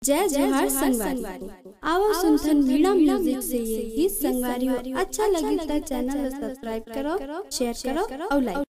जय जोहार संगवारी आओ सुनथन मीणा म्यूजिक से ये गीत संगवारी अच्छा लगी तो चैनल सब्सक्राइब करो, शेयर करो और लाइक।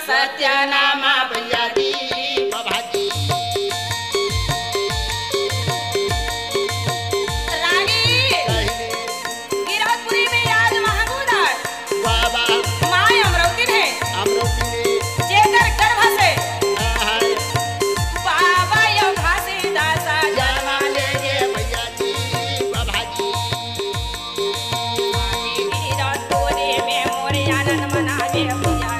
सत्यनामा भैया जी बाबा जी रानी गिरौदपुरी में आज महमूद बाबा माय अमरावती ने जेकर गर्भ से बाबा यो घासी दासा जमा लेंगे भैया जी बाबा जी गिरौदपुरी में मोरे आनंद मनावे भैया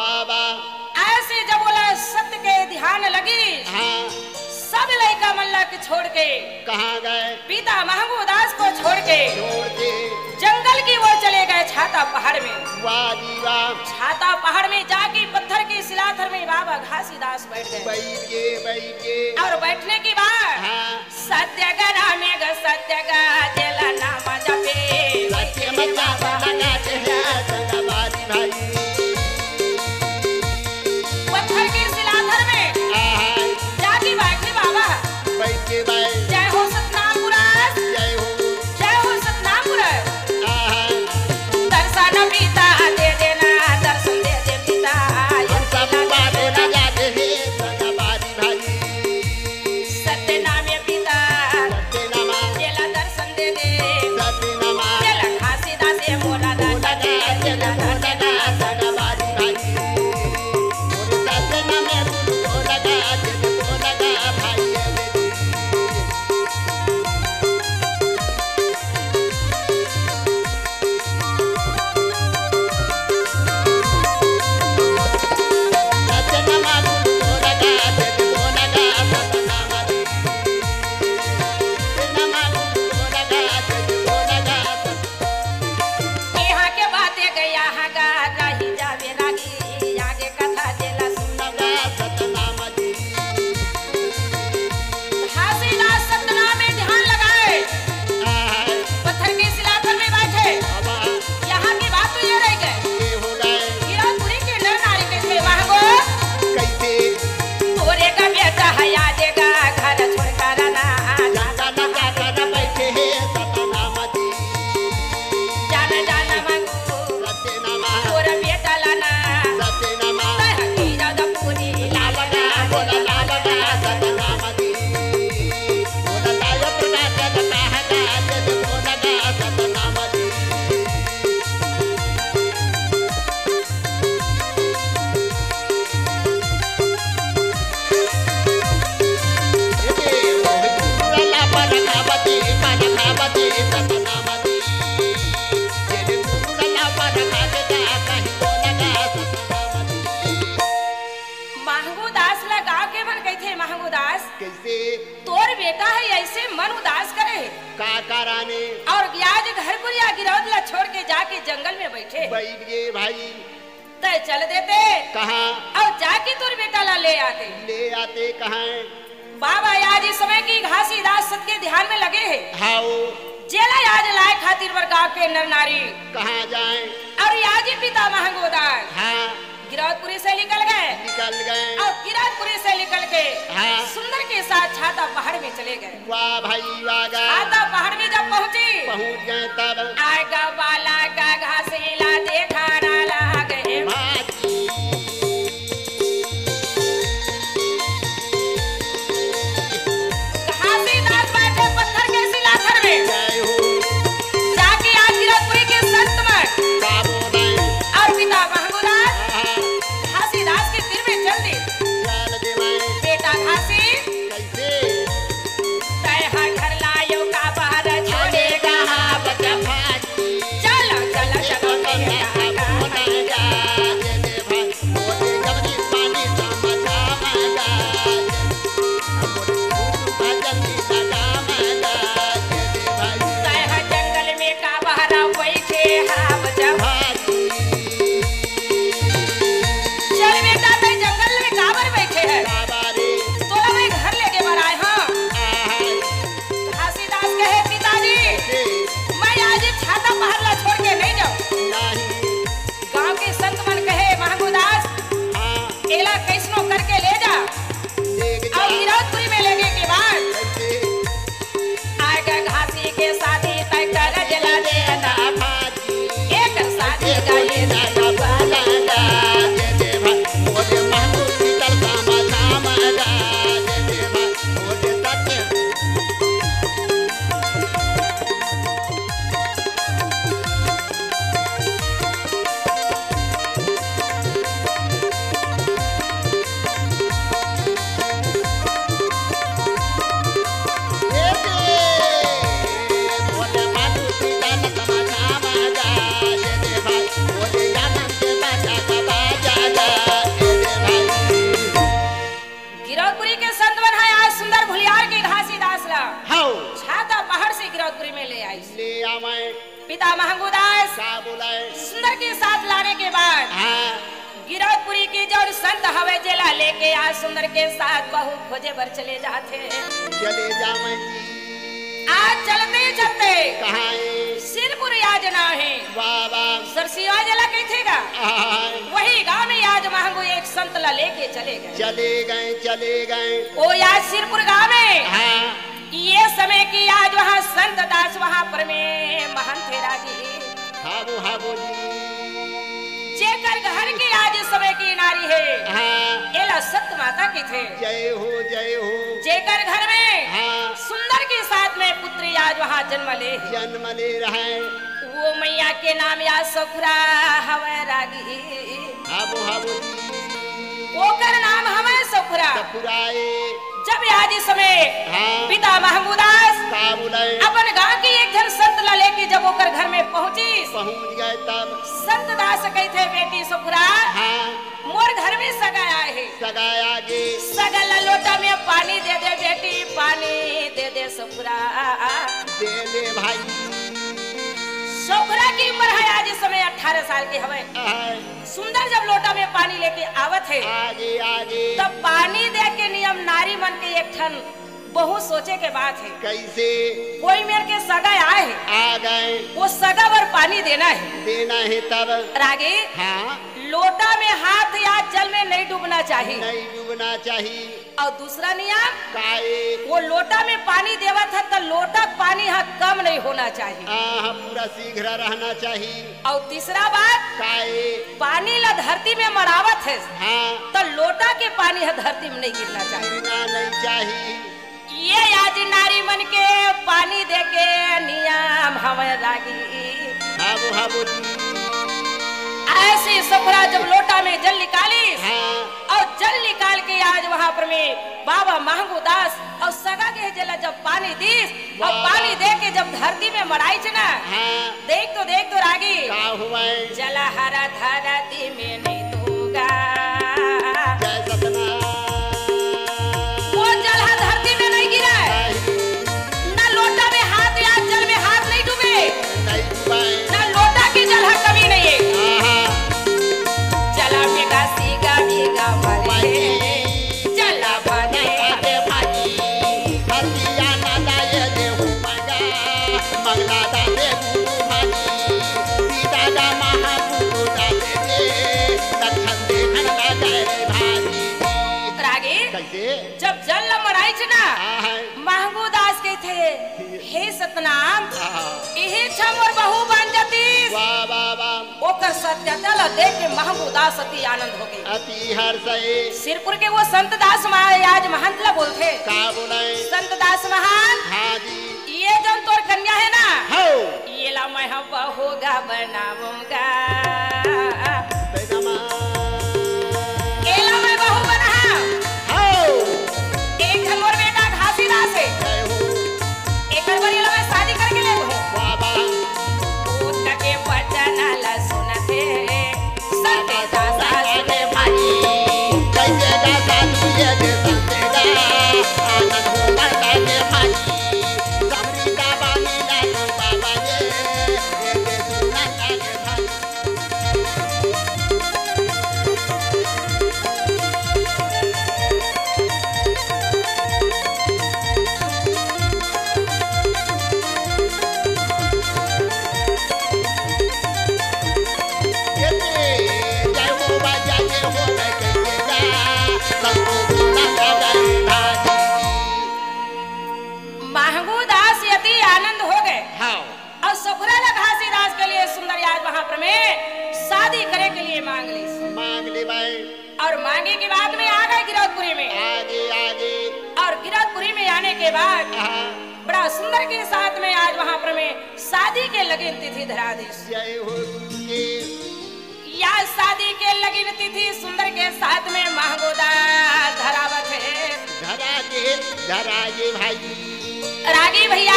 ऐसे जब बोला सत्य के ध्यान लगी सब लड़का मल्ला के छोड़ के कहाँ गए? पिता महमूद दास को छोड़ के जंगल की ओर चले गए छाता पहाड़ में। वाह जी वाह। छाता पहाड़ में जाके पत्थर की शिलाथर में बाबा घासीदास बैठ गए और बैठने के बाद सत्य गरा में सत्य गा जला नाम जपे पत्थर की शिलाधर में जाके बैठे बाबा जय हो सतनामपुरा, जय हो सतनामपुरा। दर्शन पिता दे देना, दर्शन दे दे पिता तोर बेटा है ऐसे मन उदास करे का कराने और आज घर पुरिया गिरौदला छोड़ के जाके जंगल में बैठे बैठ गए भाई तय चल देते कहाँ और जाके तोर बेटा ला ले आते कहाँ बाबा आज इस समय की घासीदास सत के ध्यान में लगे है हाओ जेला आज लाए खातिर वर गाँव के नर नारी कहाँ जाए और आज ही पिता महंगोदार हाँ गिरौदपुरी से निकल गए और गिरौदपुरी से निकल के हाँ। सुंदर के साथ छाता पहाड़ में चले गए वाह भाई वाह छाता पहाड़ में जब पहुंच गए तब आगा वाला का घासीला देखा ना लागे घासीदास बैठे पत्थर के शिलाथर में जाके आज गिरौदपुरी के संत में और पिता महंगोदास घासीदास के सिर में चल दी बेटा घासी तय घर लायो का बाहर छोड़ेगा चलो चलो चलो जंगल में का बाहर बैठे हम जब चल बेटा तय जंगल में काबर बैठे है तो मैं घर लेके बनाए हाँ घासीदास कहे पिताजी मैं आज छाता पहाड़ ला छोड़ के नहीं जाऊं गांव के संत मन कहे महंगोदास एला कैसनो करके ले जा और गिरौदपुरी में लेने के बाद आगे घासी के साथी तय कर जला देना एक साथी का ये गिरौदपुरी के संत बन है आज सुंदर भुलियार के घासीदास ला छाता पहाड़ से गिरौदपुरी में ले आई पिता महंगोदास सुंदर के साथ लाने के बाद गिरौदपुरी की जो संत हवे जेला लेके आज सुंदर के साथ बहु खोजे बर चले जाते चले जा आज चलते चलते कहाँ सिरपुर आज ना है बाबा सरसिया जला कैथेगा वही गांव में आज महंगो एक संत ला लेके चले गए ओ आज सिरपुर गांव में हाँ ये समय की आज वहाँ संत दास वहाँ पर में महंत थे राजी हाबो जेकर घर की आज समय की नारी है हाँ एला सत्य माता की थे जय हो जेकर घर में हाँ सुंदर के साथ में पुत्री आज वहाँ जन्म ले रहे वो मैया के नाम या सखुरा हवे रागी हाबो ओकर नाम हवे सखुरा पुराए जब आज इस समय हाँ। पिता महमूदास काबुलाए अपन गांव की एक जन संत ला लेके जब ओकर घर में पहुंच गए तब संत दास कही थे बेटी सखुरा हाँ मोर घर में सगाया है सगाया गे सगल लोटा में पानी दे दे बेटी पानी दे दे सखुरा दे भाई सखुरा की उम्र है आज इस समय 18 साल के हवे सुंदर जब लोटा में पानी लेके आवत है आगे तब पानी दे के नियम नारी मन के एक ठन बहुत सोचे के बात है कैसे कोई मेरे के सगा आए है आ गए वो सगा पर पानी देना है तब रागे हाँ लोटा में हाथ या जल में नहीं डूबना चाहिए और दूसरा नियम काए वो लोटा में पानी देवा था तो लोटा पानी कम नहीं होना चाहिए पूरा शीघ्र रहना चाहिए और तीसरा बात काए पानी ला धरती में मरावत है हाँ तो लोटा के पानी धरती में नहीं गिरना चाहिए ये आज नारी मन के पानी दे के नियम हमें रागी हाबो ऐसे सफरा जब लोटा में जल निकाली हाँ। और जल निकाल के आज वहाँ पर में बाबा महंगू दास और सगा के जला जब पानी दीस और पानी दे के जब धरती में मराई ना हाँ। देख तो रागी हुआ जला हरा धरती में नहीं दूंगा वो जल धरती में नहीं गिरा बैठना महंगू दास के थे हे सतनाम यही छम और बहू बन जतीस वाह वाह वाह ओकर सत्यतल देख के महंगू दास अति आनंद हो गई अति हर्ष है सिरपुर के वो संत दास महाराज महंत ला बोलते का बोले संत दास महान हाँ जी ये जन तोर कन्या है ना हो ये ला मैं बहुगा बनाऊंगा बेगमा ये ला मैं बहू बना हो एक घर मोर बेटा घासीदास है जय हो एक घर बड़ी ला मैं शादी करके ले दूं वाह वाह पूत के वचन ला सुनते संत दास आगे भाई कैसे गा साधु ये दे संतेगा आनंद हो बता के भाई सबरी का बानी लालू बाबा ये दे सुना आगे भाई जय हो बाजा जय हो मैं कैसे गा सबको बोला गा महंगू दास यति आनंद हो गए हाँ और सफुरा ला घासीदास के लिए सुंदर आज महाप्र में शादी करे के लिए मांग ली मांग ले भाई और मांगे के बाद में आ गए गिरौदपुरी में आगे आगे और गिरौदपुरी में आने के बाद हाँ बड़ा सुंदर के साथ में आज वहाँ पर में शादी के लगन तिथि धरा दी जय हो के या शादी के लगन तिथि सुंदर के साथ में महंगोदा धरावत है धरा के भाई रागी भैया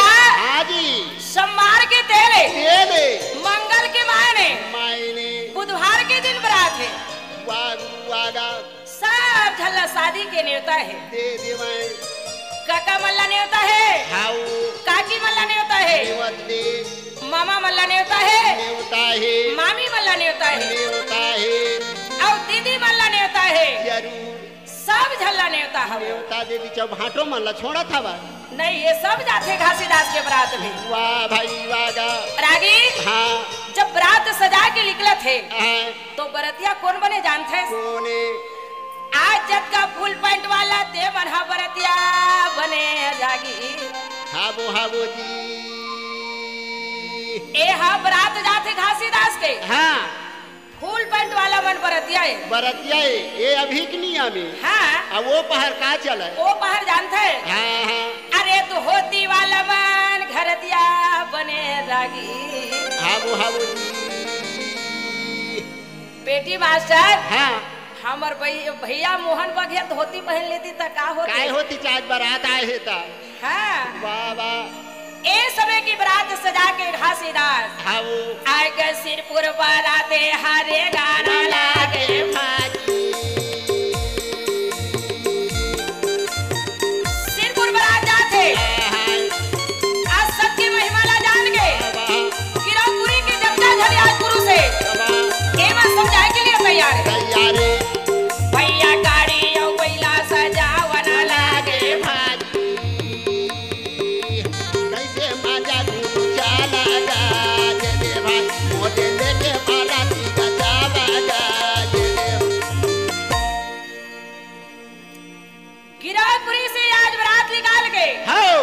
आजी सोमवार के तेरे दे दे मंगल के मायने मायने बुधवार के दिन बरात है वागू वागा सब झल्ला शादी के न्योता है दे दे मैं काका मल्ला न्योता है हाउ काकी मल्ला न्योता है नेवत दे मामा मल्ला न्योता है नेवता है मामी मल्ला न्योता है नेवता है और दीदी मल्ला न्योता है जरूर सब झल्ला न्योता है नेवता दे दी चौ भाटो मन ला छोड़ा था बा नहीं ये सब जाते घासीदास के बरात में वाह भाई वागा रागी हाँ जब बरात सजा के निकला थे हाँ तो बरतिया कौन बने जानते हैं कोने आज जब का फुल पैंट वाला ते मनहा बरतिया बने रागी हाबो जी ए हा बरात जाते घासीदास के हाँ फुल पैंट वाला मन बरतिया है बरतिया ये अभिकनिया में हाँ अब वो पहर का चला वो बाहर जानते हैं हाँ हाँ अरे तो होती वाला मन घर दिया बने रागी हाबो जी बेटी मास्टर हाँ हमर भैया मोहन बघेल धोती पहन लेती त का होती काय होती चाज बारात आए है ता हाँ वाह वाह ए समय की बरात सजा के घासीदास हाउ आए गए सिरपुर बाराते हरे गाना लागे सिरपुर बारात जाते आज सबकी महिमा ला जान गए गिरौदपुरी की जनता झरियापुर से एवं समझाए के लिए तैयार है तैयारे भैया गाड़ी और बैला सजावन लागे कैसे मजा तू चला गा दे भाई मोटे लेके बाराती का जावा गा दे गिरौदपुरी से आज बारात निकाल के हाउ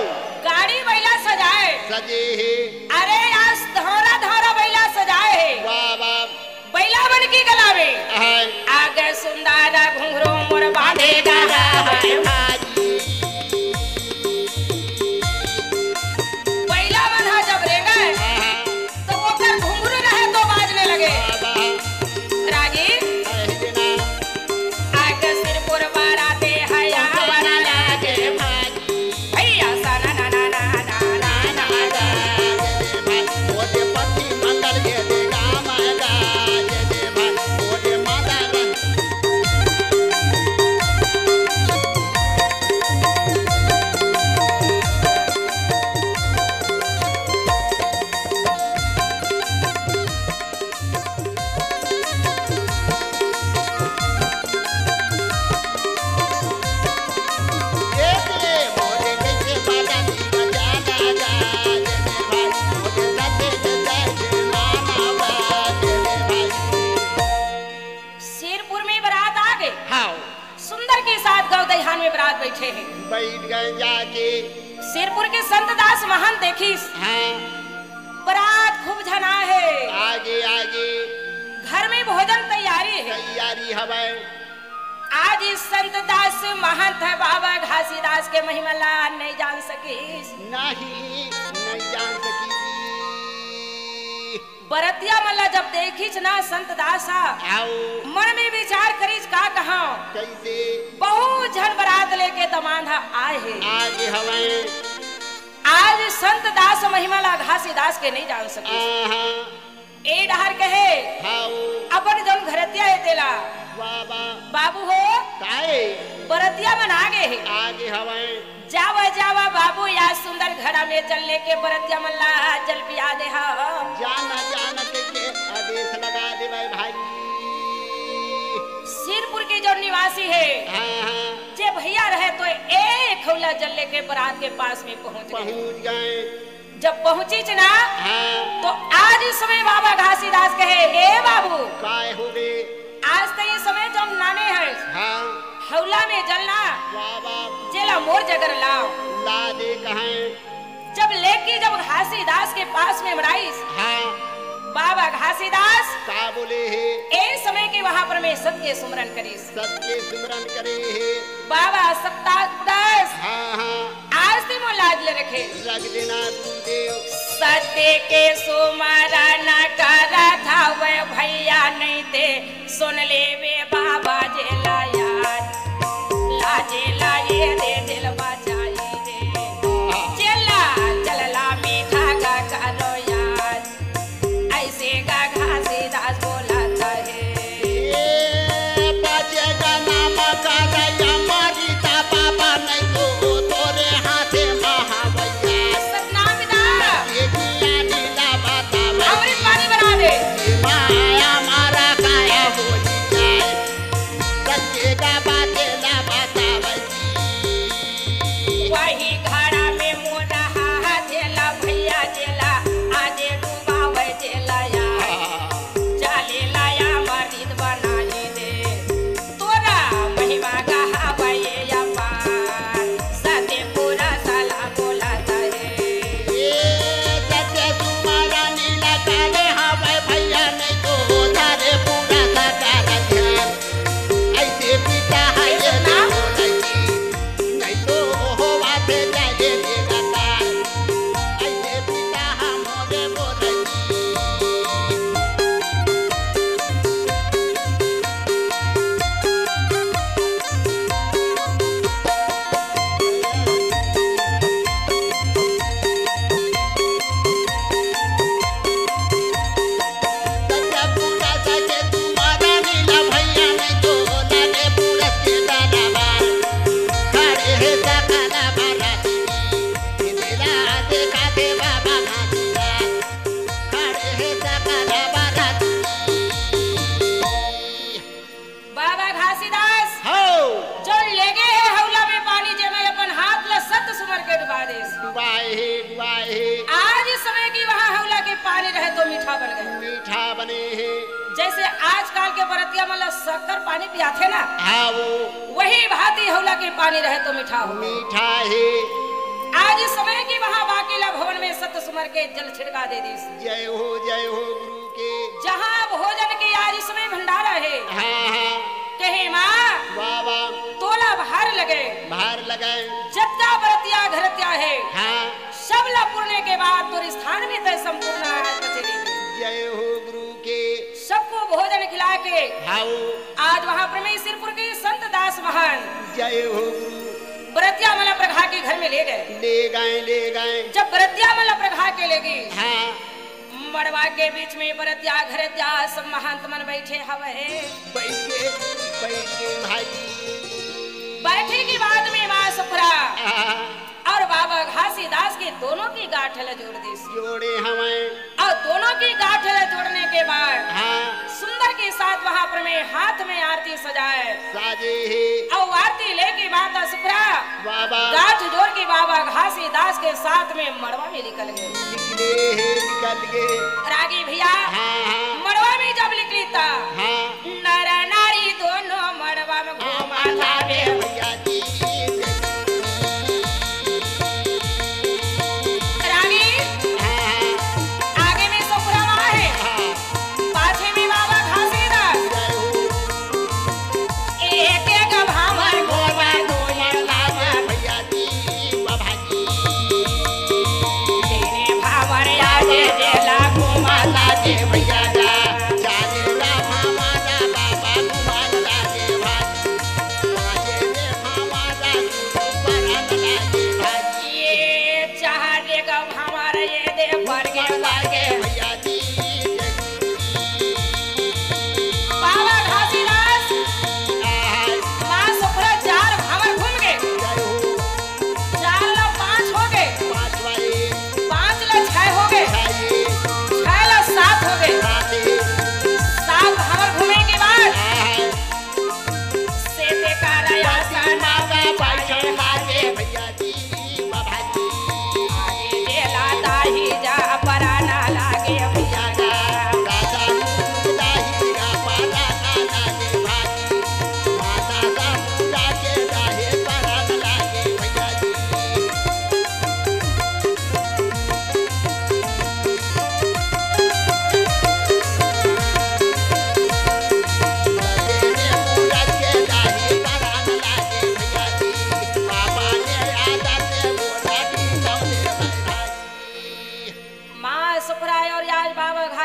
गाड़ी बैला सजाए सजे है अरे आज धौरा धौरा बैला सजाए है वाह वाह बैला बन की गला में हाय आगे सुंदर घुंघरू मोर बांधेगा बैला बना जब रे गए तो ओकर घुंघरू रहे तो बाजने लगे रागी आगे सिरपुर बाराते हया बना लागे भैया सा ना ना ना ना ना ना ना मोटे पति मंगल के देगा मागा दे भाई मोटे माता गए जाके सिरपुर के संत दास महान देखिस हाँ बरात खूब जना है, आगे आगे घर में भोजन तैयारी है। तैयारी हवे आज इस संत दास महंत है बाबा घासीदास के महिमला नहीं जान सकीस, नहीं जान सकी बरतिया मल्ला जब देखिच ना संत दासा आओ मन में विचार करीच का कहा कैसे बहुत झन बरात लेके दमांधा आए है। आगे हवे आज संत दास महिमला घासीदास के नहीं जान सके, ए डहर कहे अपन जन घरतिया है तेला बाबू हो काए बरतिया मन आगे है, आगे हवे जावा जावा बाबू या सुंदर घड़ा में जल लेके बरतिया मल्ला जल पिया दे हम जाना जाना के आदेश लगा दे भाई सिरपुर के जो निवासी है जे भैया रहे तो एक खौला जल लेके बरात के पास में पहुंच गए। जब पहुंची ना तो आज इस समय बाबा घासीदास कहे ए बाबू काय हो बे आज तो ये समय जब नाने है हौला में जलना जेला मोर जगर लाओ ला दे कहां जब लेके जब घासीदास के पास में मराइस बाबा घासीदास का बोले है ए समय के वहां पर मैं सत्य सुमरन करी सत्य सुमरन करे है बाबा सत्ता दास हाँ आज ते मोर लाज ले रखे रख देना देव सत्य के सुमरन करा था वे भैया नहीं दे सुन ले वे बाबा जे लायार लाजे लाए दे दिल बचाई दे चला चलला मीठा का करो यार ऐसे का घासीदास बोला है बचेगा नाम का गया मारीता बाबा नहीं तो तोरे हाथे महावैया सतनाम दा ये किया नीला बाता और पानी बना दे माया मारा काया हो जाए सच्चे का बातें ना बाता वही घड़ा में मोरा जेला भैया जेला आजे डूबावे जेला या जाले लाया मरीद बनाई दे तोरा महिमा का हवाए या पार सते पूरा साला बोला है सच्चे तुम्हारा नीला काले हवाए भैया नहीं तो तारे पूरा सारा ध्यान ऐसे पिता है ये नहीं तो हो बातें जाए देगा ऐसे पिता हम होने बोले सच्चा पूरा सच्चे तुम्हारा नीला भैया नहीं तो तारे पूरा के दरबार खड़े है सकाला बाराती तेरा देखा दे बाबा नाचिया खड़े है सकाला बाराती बाबा घासीदास हो जो लेगे है हौला में पानी जे मैं अपन हाथ ला सत सुमर के डुबा दे डुबाए है आज इस समय की वहां हौला के पानी रहे तो मीठा बन गए मीठा बने हैं जैसे आजकल के बरतिया मतलब शक्कर पानी पियाथे ना हाँ वो वही भांति हौला के पानी रहे तो मीठा हो मीठा है आज इस समय की वहां बाकीला भवन में सत सुमर के जल छिड़का दे दी जय हो गुरु के जहाँ भोजन की आज इस समय भंडारा है हाँ कहे माँ बाबा तोला भार लगे बाहर लगाए जत्ता बरतिया घरतिया है हाँ सबला पुरने के बाद तुर स्थान में तय संपूर्ण आहार बचेगी जय हो गुरु के सबको भोजन खिला के हाँ आज वहाँ परमेश्वरपुर के संत दास महान जय हो गुरु बरतिया मला प्रभा के घर में ले गए ले गए जब बरतिया मला प्रभा के ले गई हाँ मड़वा के बीच में बरतिया घरतिया सब महंत मन बैठे हवे बैठ के भाई बैठे के बाद में माँ सुखरा हाँ, और बाबा घासीदास के दोनों की गांठल जोड़ दी जोड़े हमें और दोनों की गांठल जोड़ने के बाद हाँ सुंदर के साथ वहाँ पर में हाथ में आरती सजाए साजे है और आरती लेके माता सुखरा बाबा गांठ जोड़ के बाबा घासीदास के साथ में मड़वा में निकल गए निकल गए रागी भैया हाँ मड़वा में जब निकली था हाँ नर नारी दोनों मड़वा में घूमा था भैया जी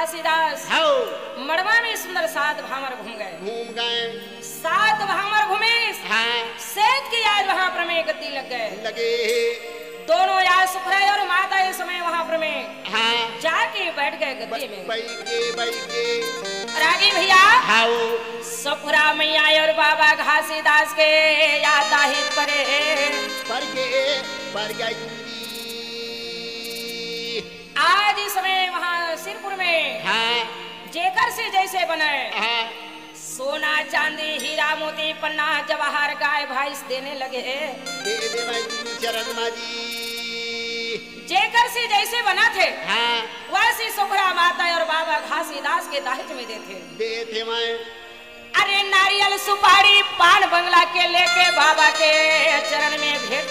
घासीदास हाउ मड़वा में सुंदर 7 भामर घूम गए 7 भामर घूमे। हाँ सेठ की आज वहां पर में गद्दी लग लगे दोनों यार सुखराय और माता इस समय वहां पर में हाँ जाके बैठ गए गद्दी में। बैठ के रागी भैया हाउ सपुरा मैया और बाबा घासीदास के याद दाहित पर गई आज इस समय वहां सिरपुर में हाँ जेकर से जैसे बने हाँ सोना चांदी हीरा मोती पन्ना जवाहर गाय भैंस देने लगे। दे मैं चरण माजी जेकर से जैसे बना थे हाँ वैसे सुखरा माता और बाबा घासीदास के दाहित में देते मैं। अरे नारियल सुपारी पान बंगला के लेके बाबा के चरण में भेंट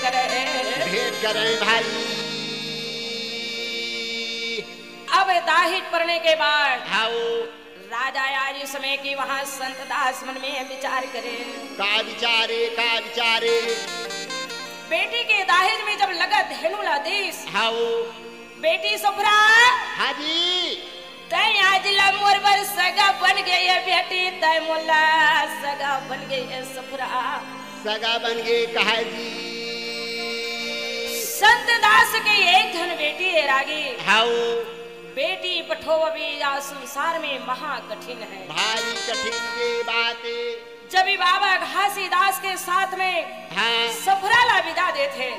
करे भाई। अब दाहित पड़ने के बाद हाउ राजा आज इस समय की वहाँ संत दास मन में विचार करे का विचारे बेटी के दाहिज में जब लगा धेनुला देश हाउ बेटी सुभरा हाजी तय आज लमोर बर सगा बन गई है बेटी तय मुल्ला सगा बन गई है सुभरा सगा बन गई कहा जी संत दास के एक धन बेटी है रागी हाउ बेटी पठोवी या संसार में महा कठिन है भारी कठिन की बात। जब बाबा घासीदास के साथ में हाँ सफरा ला विदा देते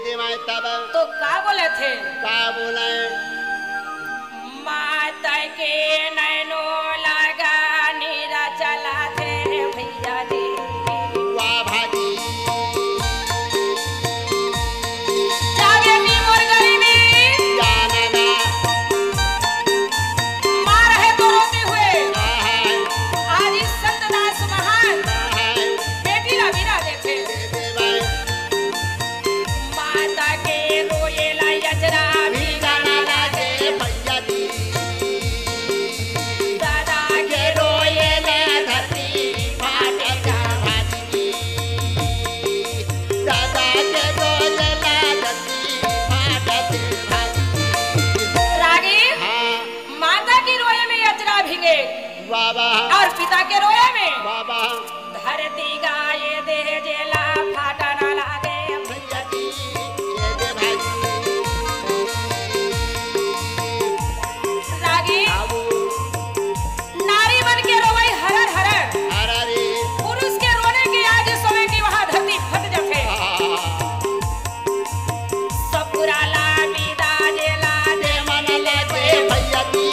दे मैं तब तो का बोले थे माता के नैनो लगा नीरा चला थे भैया जी वाह भाजी और पिता के रोए में बाबा धरती गाये दे जेला फाटा ना लागे भैया जी ये दे भाई रागी नारी बन के रोए हरर रे पुरुष के रोने की आज समय की वहां धरती फट जाते सब पूरा ला विदा जेला दे मन लगे भैया जी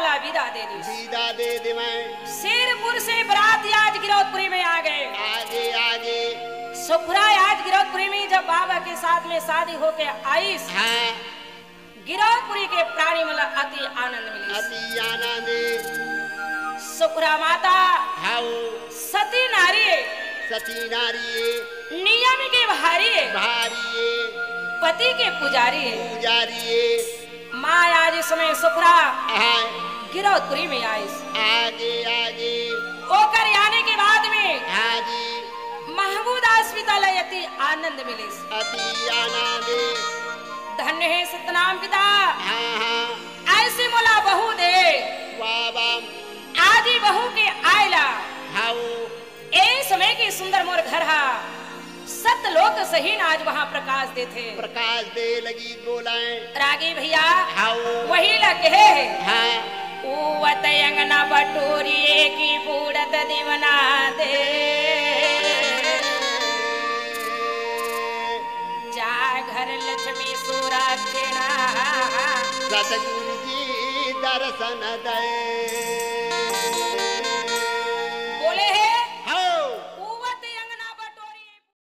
विदा दे दी मैं शेरपुर से बरात आज गिरौदपुरी में आ गए आगे सुखरा आज गिरौदपुरी में जब बाबा के साथ में शादी होके आई हाँ गिरौदपुरी के प्राणी मतलब अति आनंद मिली सुखरा माता हाउ सती नारी नियम के भारी पति के पुजारी माँ आज समय सुखरा गिरौदपुरी में आई आगे ओकर आने के बाद में हाजी महमूद अस्पताल अति आनंद मिले धन्य है सतनाम पिता ऐसी मोला बहू दे आदि बहू के आयला ए समय की सुंदर मोर घर हा सतलोक सहीन आज वहाँ प्रकाश दे लगी बोलाए रागी भैया वही लगे अंगना बटोरी की बूढ़त दीवना दे जा घर लक्ष्मी सुरक्षिणा सतगुरु जी दर्शन दे